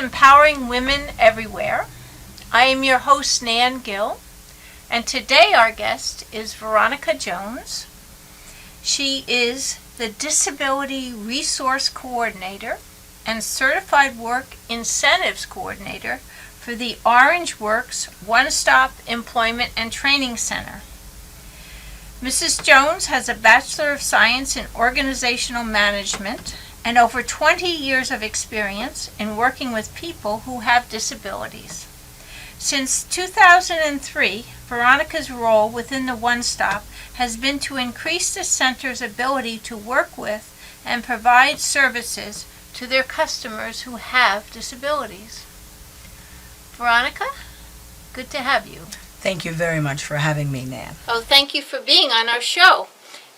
empowering women everywhere. I am your host, Nan Gill, and today our guest is Veronica Jones. She is the Disability Resource Coordinator and Certified Work Incentives Coordinator for the Orange Works One-Stop Employment and Training Center. Mrs. Jones has a Bachelor of Science in Organizational Management and over 20 years of experience in working with people who have disabilities. Since 2003, Veronica's role within the One Stop has been to increase the center's ability to work with and provide services to their customers who have disabilities. Veronica, good to have you. Thank you very much for having me, Nan. Oh, thank you for being on our show.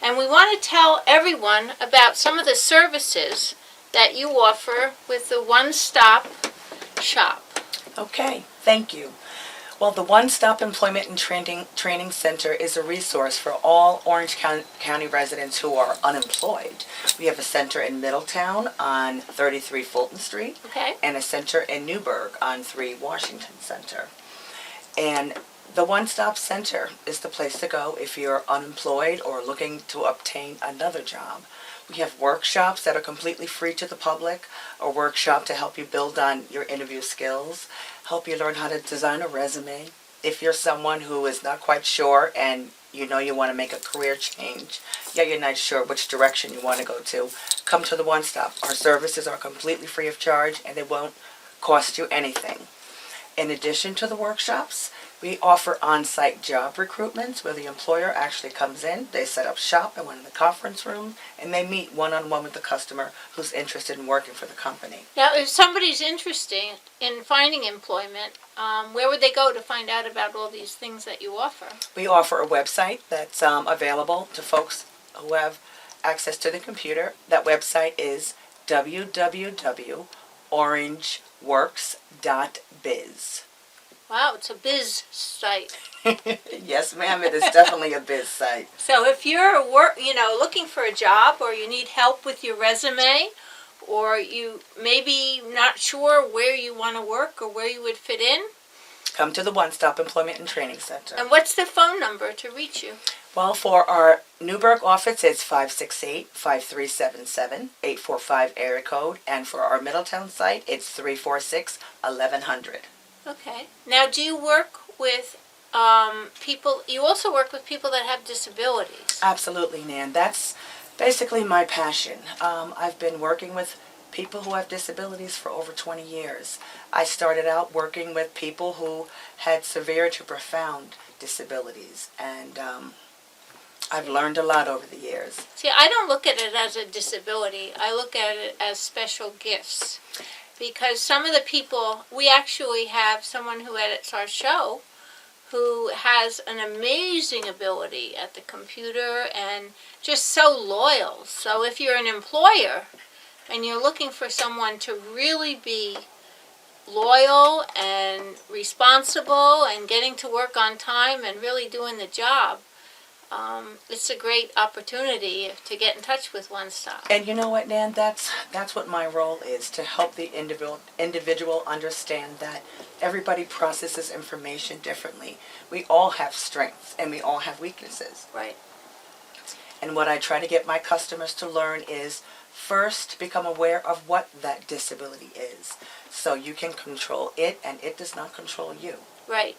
And we want to tell everyone about some of the services that you offer with the One Stop Shop. Okay, thank you. Well, the One Stop Employment and Training Center is a resource for all Orange County residents who are unemployed. We have a center in Middletown on 33 Fulton Street, and a center in Newburgh on 3 Washington Center. And the One Stop Center is the place to go if you're unemployed or looking to obtain another job. We have workshops that are completely free to the public, a workshop to help you build on your interview skills, help you learn how to design a resume. If you're someone who is not quite sure and you know you want to make a career change, you're not sure which direction you want to go to, come to the One Stop. Our services are completely free of charge and they won't cost you anything. In addition to the workshops, we offer on-site job recruitments where the employer actually comes in, they set up shop in one of the conference rooms, and they meet one-on-one with the customer who's interested in working for the company. Now, if somebody's interested in finding employment, where would they go to find out about all these things that you offer? We offer a website that's available to folks who have access to the computer. That website is www.orangeworks.biz. Wow, it's a biz site. Yes, ma'am, it is definitely a biz site. So if you're looking for a job, or you need help with your resume, or you maybe not sure where you want to work or where you would fit in, come to the One Stop Employment and Training Center. And what's the phone number to reach you? Well, for our Newburgh office, it's 568-5377, 845 area code, and for our Middletown site, it's 346-1100. Okay. Now, do you work with people, you also work with people that have disabilities? Absolutely, Nan. That's basically my passion. I've been working with people who have disabilities for over 20 years. I started out working with people who had severe to profound disabilities, and I've learned a lot over the years. See, I don't look at it as a disability. I look at it as special gifts. Because some of the people, we actually have someone who edits our show who has an amazing ability at the computer and just so loyal. So if you're an employer and you're looking for someone to really be loyal and responsible and getting to work on time and really doing the job, it's a great opportunity to get in touch with One Stop. And you know what, Nan? That's what my role is, to help the individual understand that everybody processes information differently. We all have strengths and we all have weaknesses. Right. And what I try to get my customers to learn is first become aware of what that disability is, so you can control it and it does not control you. Right.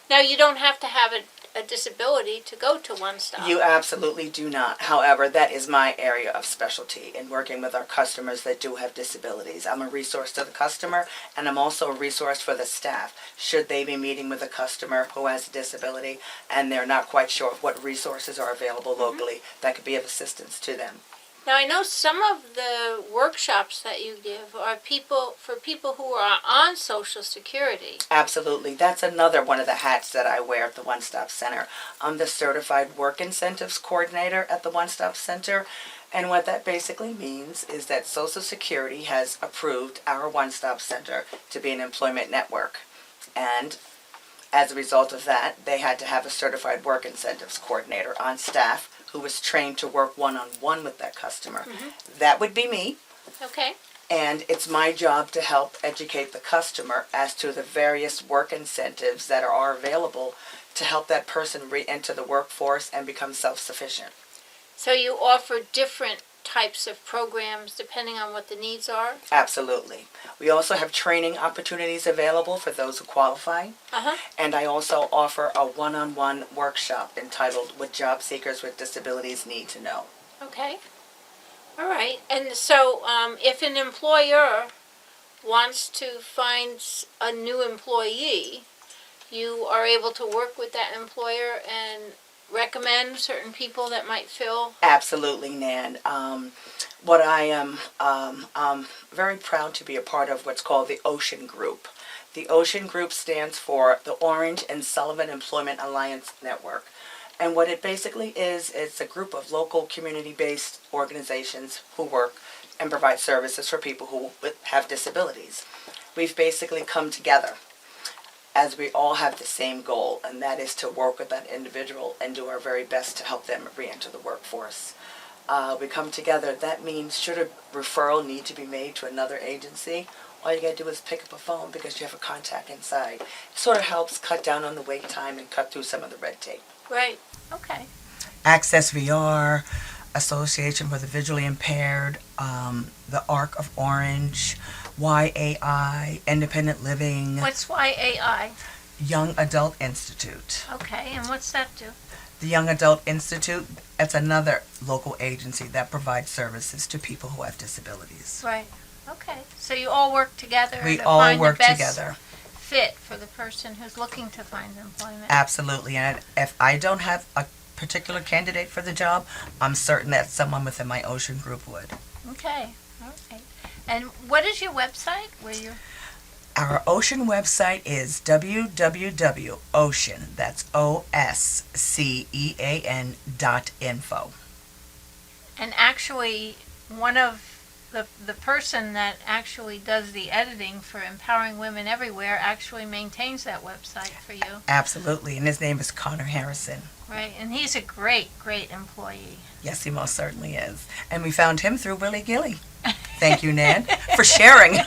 Now, you don't have to have a disability to go to One Stop. You absolutely do not. However, that is my area of specialty in working with our customers that do have disabilities. I'm a resource to the customer, and I'm also a resource for the staff. Should they be meeting with a customer who has a disability and they're not quite sure what resources are available locally, that could be of assistance to them. Now, I know some of the workshops that you give are for people who are on Social Security. Absolutely. That's another one of the hats that I wear at the One Stop Center. I'm the Certified Work Incentives Coordinator at the One Stop Center. And what that basically means is that Social Security has approved our One Stop Center to be an employment network. And as a result of that, they had to have a Certified Work Incentives Coordinator on staff who was trained to work one-on-one with that customer. That would be me. Okay. And it's my job to help educate the customer as to the various work incentives that are available to help that person re-enter the workforce and become self-sufficient. So you offer different types of programs depending on what the needs are? Absolutely. We also have training opportunities available for those who qualify. And I also offer a one-on-one workshop entitled What Job Seekers with Disabilities Need to Know. Okay. All right. And so if an employer wants to find a new employee, you are able to work with that employer and recommend certain people that might fill? Absolutely, Nan. What I am very proud to be a part of what's called the Ocean Group. The Ocean Group stands for the Orange and Sullivan Employment Alliance Network. And what it basically is, it's a group of local community-based organizations who work and provide services for people who have disabilities. We've basically come together as we all have the same goal, and that is to work with that individual and do our very best to help them re-enter the workforce. We come together. That means should a referral need to be made to another agency, all you got to do is pick up a phone because you have a contact inside. It sort of helps cut down on the wait time and cut through some of the red tape. Right. Okay. Access VR, Association for the Visually Impaired, the Arc of Orange, YAI, Independent Living, What's YAI? Young Adult Institute. Okay, and what's that do? The Young Adult Institute, it's another local agency that provides services to people who have disabilities. Right. Okay. So you all work together We to all find work the best together. fit for the person who's looking to find employment. Absolutely. And if I don't have a particular candidate for the job, I'm certain that someone within my Ocean Group would. Okay. All right. And what is your website? Where you? Our Ocean website is www.ocean, that's OSCEAN.info. And actually, one of the person that actually does the editing for Empowering Women Everywhere actually maintains that website for you. Absolutely, and his name is Connor Harrison. Right, and he's a great employee. Yes, he most certainly is. And we found him through Willie Gilly. Thank you, Nan, for sharing.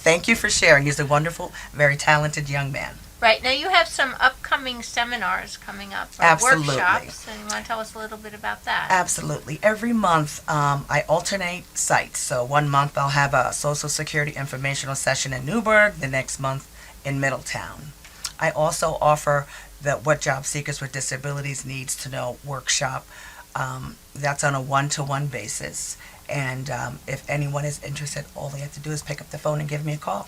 Thank you for sharing. He's a wonderful, very talented young man. Right, now you have some upcoming seminars coming up, or Absolutely. workshops, and you want to tell us a little bit about that? Absolutely. Every month, I alternate sites. So one month I'll have a Social Security informational session in Newburgh, the next month in Middletown. I also offer the What Job Seekers with Disabilities Needs to Know workshop. That's on a one-to-one basis. And if anyone is interested, all they have to do is pick up the phone and give me a call.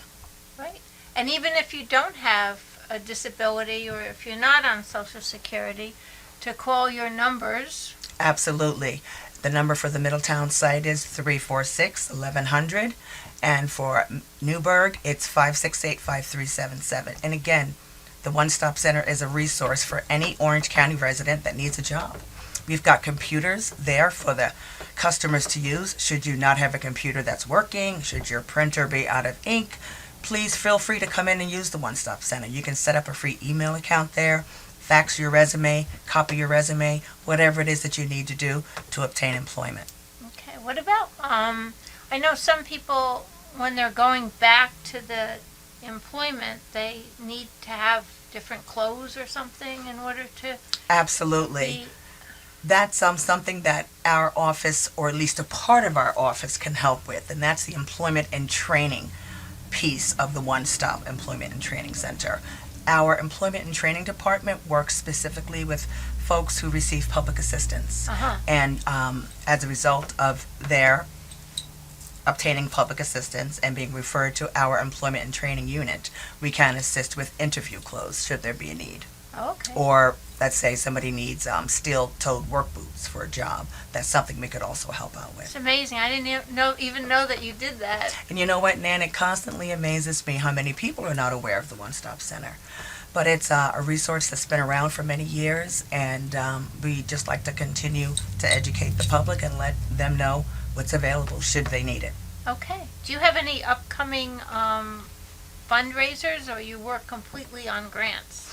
Right, and even if you don't have a disability or if you're not on Social Security, to call your numbers. Absolutely. The number for the Middletown site is 346-1100, and for Newburgh, it's 568-5377. And again, the One Stop Center is a resource for any Orange County resident that needs a job. We've got computers there for the customers to use. Should you not have a computer that's working, should your printer be out of ink, please feel free to come in and use the One Stop Center. You can set up a free email account there, fax your resume, copy your resume, whatever it is that you need to do to obtain employment. Okay, what about, I know some people, when they're going back to the employment, they need to have different clothes or something in order to Absolutely. be. That's something that our office, or at least a part of our office, can help with, and that's the employment and training piece of the One Stop Employment and Training Center. Our employment and training department works specifically with folks who receive public assistance. And as a result of their obtaining public assistance and being referred to our employment and training unit, we can assist with interview clothes should there be a need. Okay. Or let's say somebody needs steel-toed work boots for a job. That's something we could also help out with. It's amazing. I didn't even know that you did that. And you know what, Nan? It constantly amazes me how many people are not aware of the One Stop Center. But it's a resource that's been around for many years, and we just like to continue to educate the public and let them know what's available should they need it. Okay. Do you have any upcoming fundraisers, or you work completely on grants?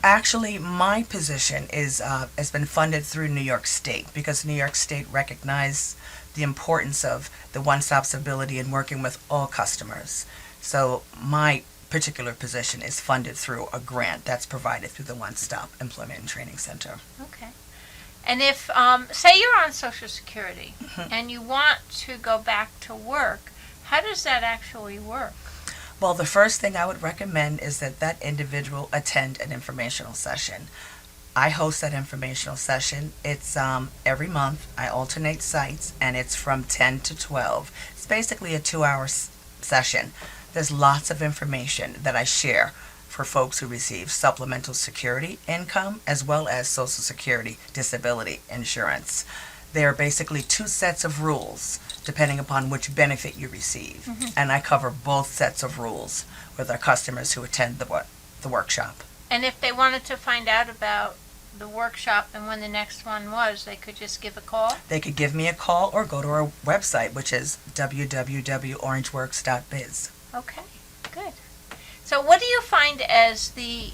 Actually, my position is has been funded through New York State because New York State recognized the importance of the one-stop stability in working with all customers. So my particular position is funded through a grant that's provided through the One Stop Employment and Training Center. Okay. And if, say you're on Social Security and you want to go back to work, how does that actually work? Well, the first thing I would recommend is that that individual attend an informational session. I host that informational session. It's every month. I alternate sites, and it's from 10 to 12. It's basically a 2-hour session. There's lots of information that I share for folks who receive Supplemental Security Income as well as Social Security Disability Insurance. There are basically 2 sets of rules depending upon which benefit you receive. And I cover both sets of rules with our customers who attend the workshop. And if they wanted to find out about the workshop and when the next one was, they could just give a call? They could give me a call or go to our website, which is www.orangeworks.biz. Okay, good. So what do you find as the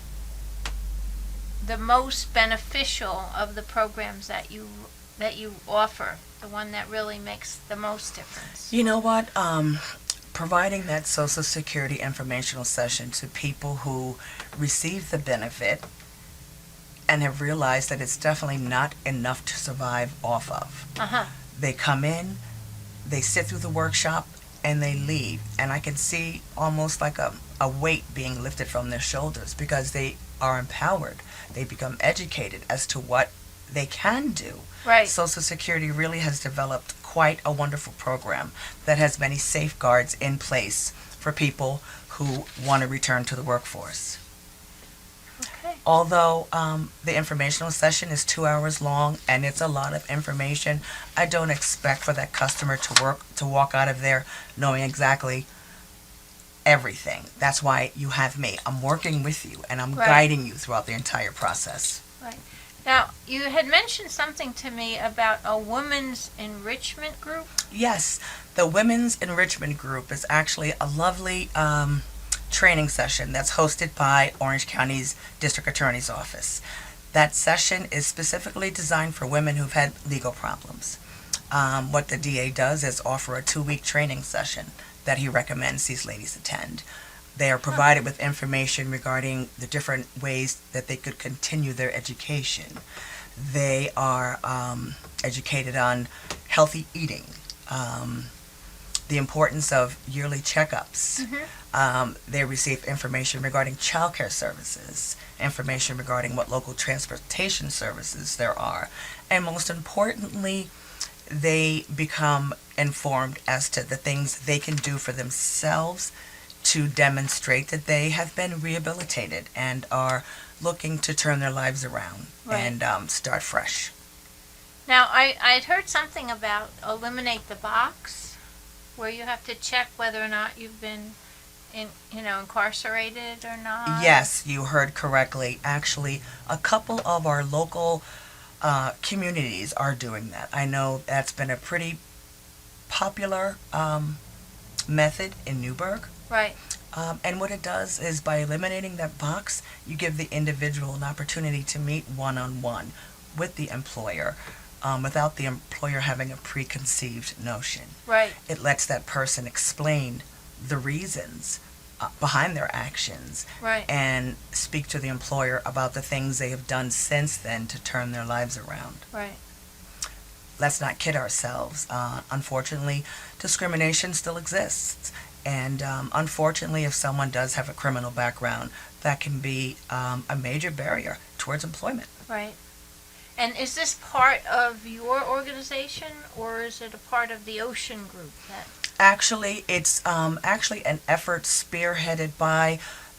most beneficial of the programs that you offer, the one that really makes the most difference? You know what? Providing that Social Security informational session to people who receive the benefit and have realized that it's definitely not enough to survive off of. They come in, they sit through the workshop, and they leave. And I can see almost like a weight being lifted from their shoulders because they are empowered. They become educated as to what they can do. Right. Social Security really has developed quite a wonderful program that has many safeguards in place for people who want to return to the workforce. Okay. Although the informational session is 2 hours long and it's a lot of information, I don't expect for that customer to walk out of there knowing exactly everything. That's why you have me. I'm working with you and I'm guiding you throughout the entire process. Right. Now, you had mentioned something to me about a women's enrichment group. Yes, the Women's Enrichment Group is actually a lovely training session that's hosted by Orange County's District Attorney's Office. That session is specifically designed for women who've had legal problems. What the DA does is offer a 2-week training session that he recommends these ladies attend. They are provided with information regarding the different ways that they could continue their education. They are educated on healthy eating, the importance of yearly checkups. They receive information regarding childcare services, information regarding what local transportation services there are, and most importantly, they become informed as to the things they can do for themselves to demonstrate that they have been rehabilitated and are looking to turn their lives around and start fresh. Now, I'd heard something about eliminate the box, where you have to check whether or not you've been incarcerated or not. Yes, you heard correctly. Actually, a couple of our local communities are doing that. I know that's been a pretty popular method in Newburgh. Right. And what it does is by eliminating that box, you give the individual an opportunity to meet one-on-one with the employer without the employer having a preconceived notion. Right. It lets that person explain the reasons behind their actions and speak to the employer about the things they have done since then to turn their lives around. Right. Let's not kid ourselves. Unfortunately, discrimination still exists. And unfortunately, if someone does have a criminal background, that can be a major barrier towards employment. Right. And is this part of your organization, or is it a part of the Ocean Group? Actually, it's actually an effort spearheaded by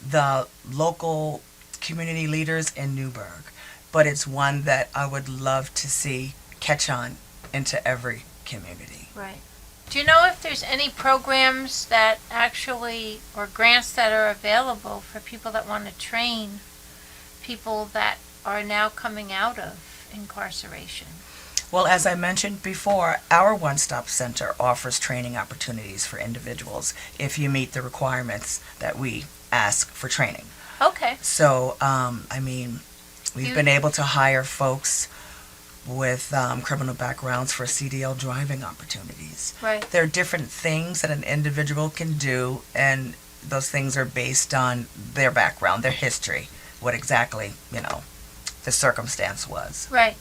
the local community leaders in Newburgh. But it's one that I would love to see catch on into every community. Right. Do you know if there's any programs that actually, or grants that are available for people that want to train people that are now coming out of incarceration? Well, as I mentioned before, our one-stop center offers training opportunities for individuals if you meet the requirements that we ask for training. Okay. So, we've been able to hire folks with criminal backgrounds for CDL driving opportunities. Right. There are different things that an individual can do, and those things are based on their background, their history, what exactly, the circumstance was. Right.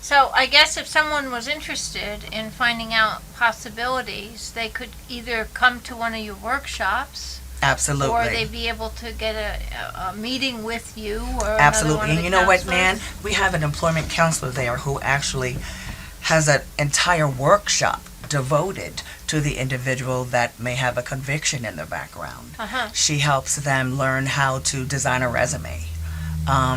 So I guess if someone was interested in finding out possibilities, they could either come to one of your workshops, Absolutely. or they'd be able to get a meeting with you, or Absolutely. another one of And the you know what, counselors. Nan? We have an employment counselor there who actually has an entire workshop devoted to the individual that may have a conviction in their background. Uh-huh. She helps them learn how to design a resume.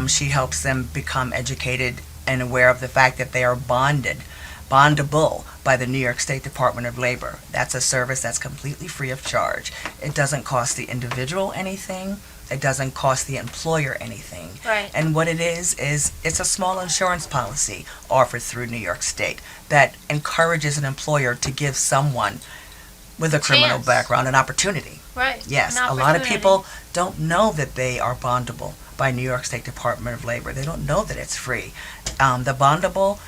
She helps them become educated and aware of the fact that they are bondable by the New York State Department of Labor. That's a service that's completely free of charge. It doesn't cost the individual anything. It doesn't cost the employer anything. Right. And what it is it's a small insurance policy offered through New York State that encourages an employer to give someone with a criminal Chance. background an opportunity. Right. Yes, An a lot of opportunity. people don't know that they are bondable by New York State Department of Labor. They don't know that it's free. The bondable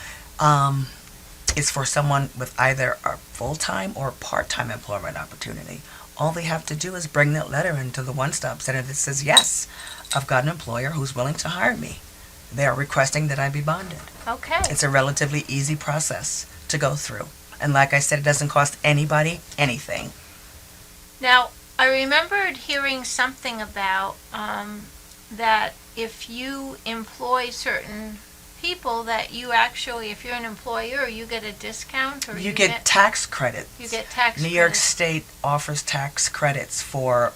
is for someone with either a full-time or part-time employment opportunity. All they have to do is bring that letter into the one-stop center that says, yes, I've got an employer who's willing to hire me. They are requesting that I be bonded. Okay. It's a relatively easy process to go through. And like I said, it doesn't cost anybody anything. Now, I remembered hearing something about that if you employ certain people, that you actually, if you're an employer, you get a discount, or You get tax credit. you get tax New York credits. State offers tax credits for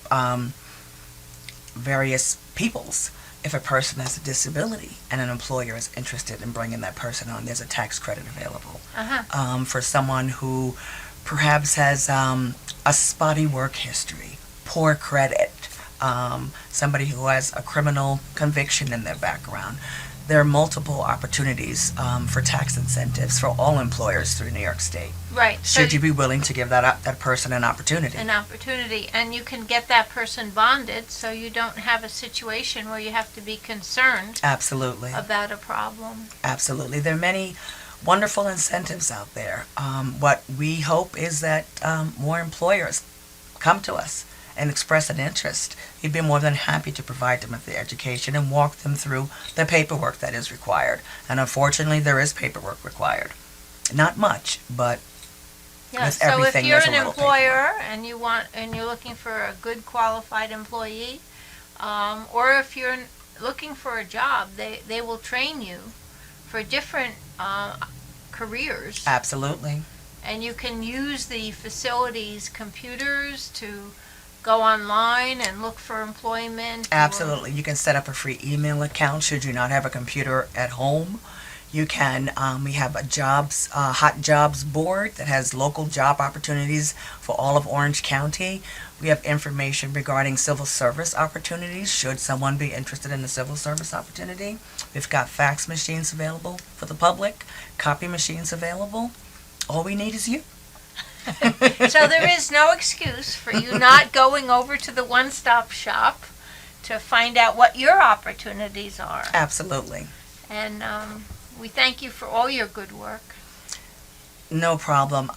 various peoples. If a person has a disability and an employer is interested in bringing that person on, there's a tax credit available. Uh-huh. For someone who perhaps has a spotty work history, poor credit, somebody who has a criminal conviction in their background. There are multiple opportunities for tax incentives for all employers through New York State. Right. So Should you be willing to give that person an opportunity? an opportunity, and you can get that person bonded, so you don't have a situation where you have to be concerned Absolutely. about a problem. Absolutely. There are many wonderful incentives out there. What we hope is that more employers come to us and express an interest. We'd be more than happy to provide them with the education and walk them through the paperwork that is required. And unfortunately, there is paperwork required. Not much, but Yeah. with So if everything, you're there's an a little employer and you're looking for a good qualified employee, or if you're looking for a job, they will train you for different careers, absolutely. and you can use the facility's computers to go online and look for employment. or- Absolutely. You can set up a free email account should you not have a computer at home. You can, we have a hot jobs board that has local job opportunities for all of Orange County. We have information regarding civil service opportunities should someone be interested in a civil service opportunity. We've got fax machines available for the public, copy machines available. All we need is you. So there is no excuse for you not going over to the one-stop shop to find out what your opportunities are. Absolutely. And we thank you for all your good work. No problem.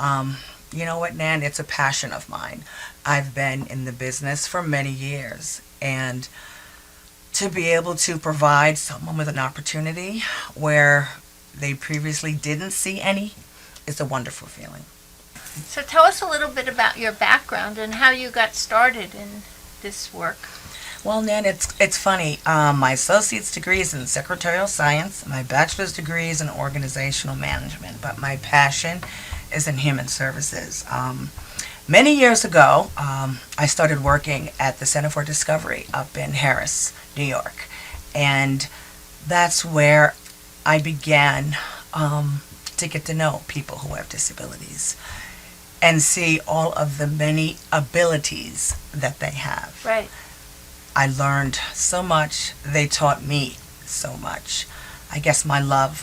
You know what, Nan? It's a passion of mine. I've been in the business for many years, and to be able to provide someone with an opportunity where they previously didn't see any is a wonderful feeling. So tell us a little bit about your background and how you got started in this work. Well, Nan, it's funny. My associate's degree is in secretarial science. My bachelor's degree is in organizational management, but my passion is in human services. Many years ago, I started working at the Center for Discovery up in Harris, New York, and that's where I began to get to know people who have disabilities and see all of the many abilities that they have. Right. I learned so much. They taught me so much. I guess my love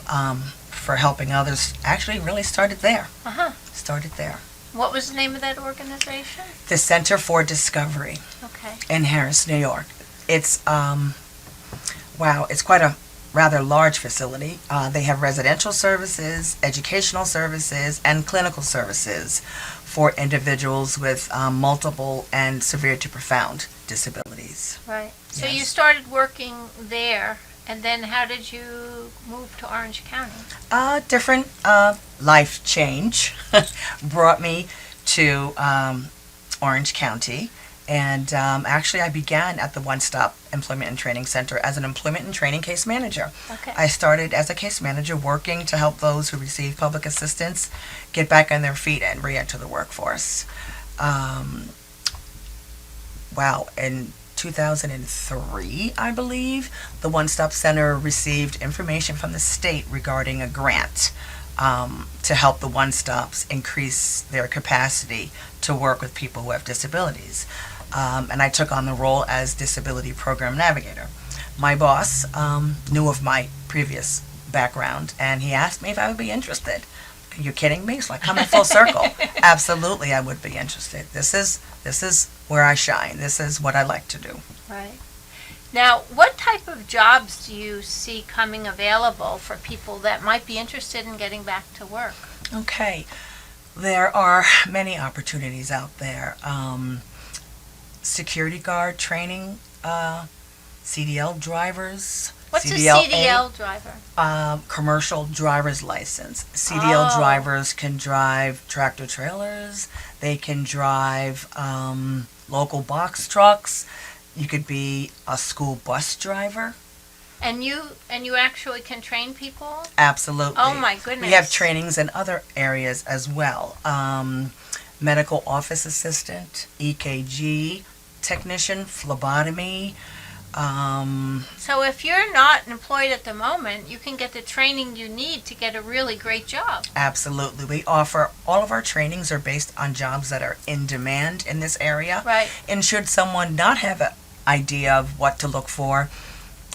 for helping others actually really started there. Uh-huh. Started there. What was the name of that organization? The Center for Discovery Okay. in Harris, New York. It's wow, it's quite a rather large facility. They have residential services, educational services, and clinical services for individuals with multiple and severe to profound disabilities. Right. So you Yes. started working there, and then how did you move to Orange County? Different life change brought me to Orange County. And actually, I began at the One Stop Employment and Training Center as an employment and training case manager. Okay. I started as a case manager working to help those who receive public assistance get back on their feet and re-enter the workforce. Wow, in 2003, I believe, the One Stop Center received information from the state regarding a grant to help the One Stops increase their capacity to work with people who have disabilities. And I took on the role as Disability Program Navigator. My boss knew of my previous background, and he asked me if I would be interested. Are you kidding me? So I come in full circle. Absolutely, I would be interested. This is where I shine. This is what I like to do. Right. Now, what type of jobs do you see coming available for people that might be interested in getting back to work? Okay. There are many opportunities out there. Security guard training, CDL drivers. What's CDLA, a CDL driver? Commercial driver's license. CDL Oh. drivers can drive tractor trailers. They can drive local box trucks. You could be a school bus driver. And you actually can train people? Absolutely. Oh my goodness. We have trainings in other areas as well. Medical office assistant, EKG technician, phlebotomy. So if you're not employed at the moment, you can get the training you need to get a really great job. Absolutely. We offer, all of our trainings are based on jobs that are in demand in this area. Right. And should someone not have an idea of what to look for,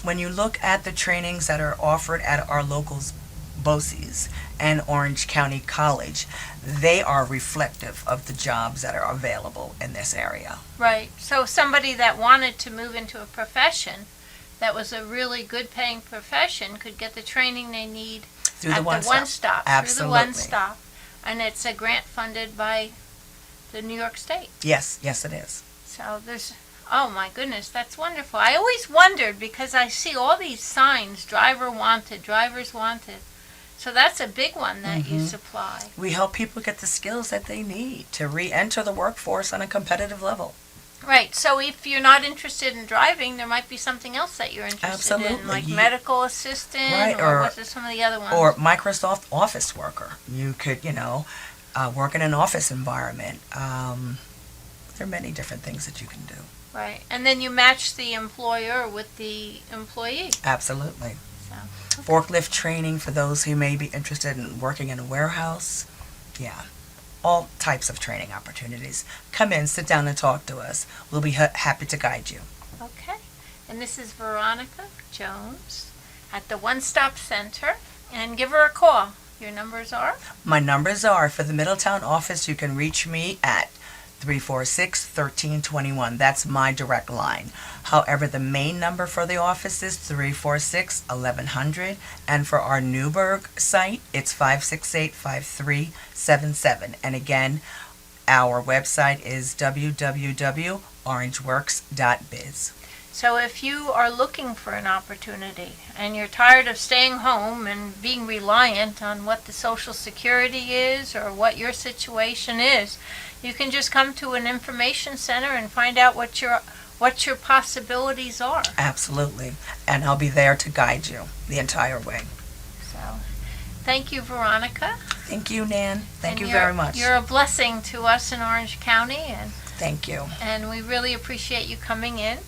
when you look at the trainings that are offered at our locals, BOCES and Orange County College, they are reflective of the jobs that are available in this area. Right. So somebody that wanted to move into a profession that was a really good paying profession could get the training they need Through at the One the One Stop. Absolutely. Through the One Stop. And it's a grant funded by the New York State. Yes, yes it is. So there's, oh my goodness, that's wonderful. I always wondered because I see all these signs, driver wanted, drivers wanted. So that's a big one that you supply. We help people get the skills that they need to re-enter the workforce on a competitive level. Right. So if you're not interested in driving, there might be something else that you're interested in, Absolutely. like medical assistant, Right, or or- what are some of the other ones? Or Microsoft Office worker. You could, work in an office environment. There are many different things that you can do. Right. And then you match the employer with the employee. Absolutely. So, Forklift training for those who may be interested in working in a warehouse. Yeah. All types of training opportunities. Come in, sit down and talk to us. We'll be happy to guide you. okay. And this is Veronica Jones at the One Stop Center. And give her a call. Your numbers are? My numbers are, for the Middletown office, you can reach me at 346-1321. That's my direct line. However, the main number for the office is 346-1100. And for our Newburgh site, it's 568-5377. And again, our website is www.orangeworks.biz. So if you are looking for an opportunity and you're tired of staying home and being reliant on what the Social Security is or what your situation is, you can just come to an information center and find out what your possibilities are. Absolutely. And I'll be there to guide you the entire way. So thank you, Veronica. Thank you, Nan. Thank And you very much. You're a blessing to us in Orange County, Thank you. and we really appreciate you coming in.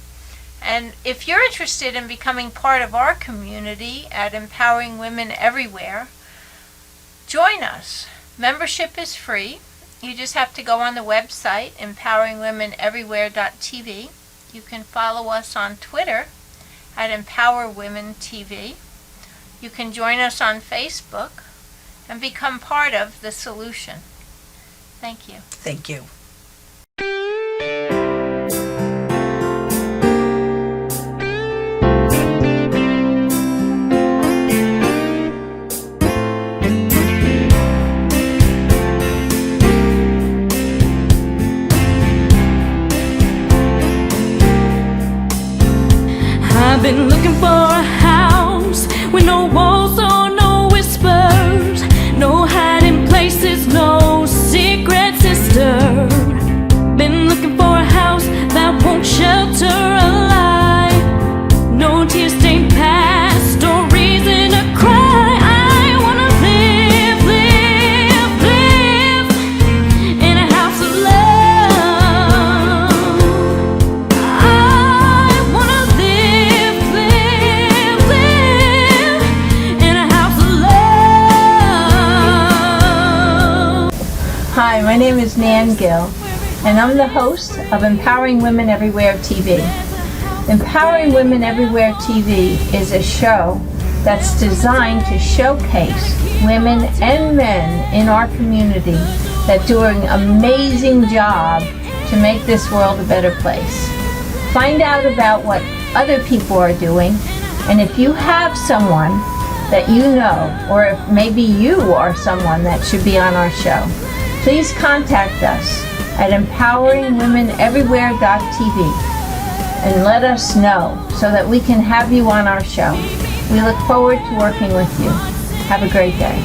And if you're interested in becoming part of our community at Empowering Women Everywhere, join us. Membership is free. You just have to go on the website, empoweringwomeneverywhere.tv. You can follow us on Twitter at EmpowerWomenTV. You can join us on Facebook and become part of the solution. Thank you. Thank you. looking for a house with no walls or no whispers, no hiding places, no secret sister. Been looking for a house that won't shelter a lie, no tear-stained past or reason to cry. I wanna live, live, live in a house of love. I wanna live, live, live in a house of love. Hi, my name is Nan Gill, and I'm the host of Empowering Women Everywhere TV. Empowering Women Everywhere TV is a show that's designed to showcase women and men in our community that do an amazing job to make this world a better place. Find out about what other people are doing, and if you have someone that you know, or if maybe you are someone that should be on our show, please contact us at empoweringwomeneverywhere.tv and let us know so that we can have you on our show. We look forward to working with you. Have a great day.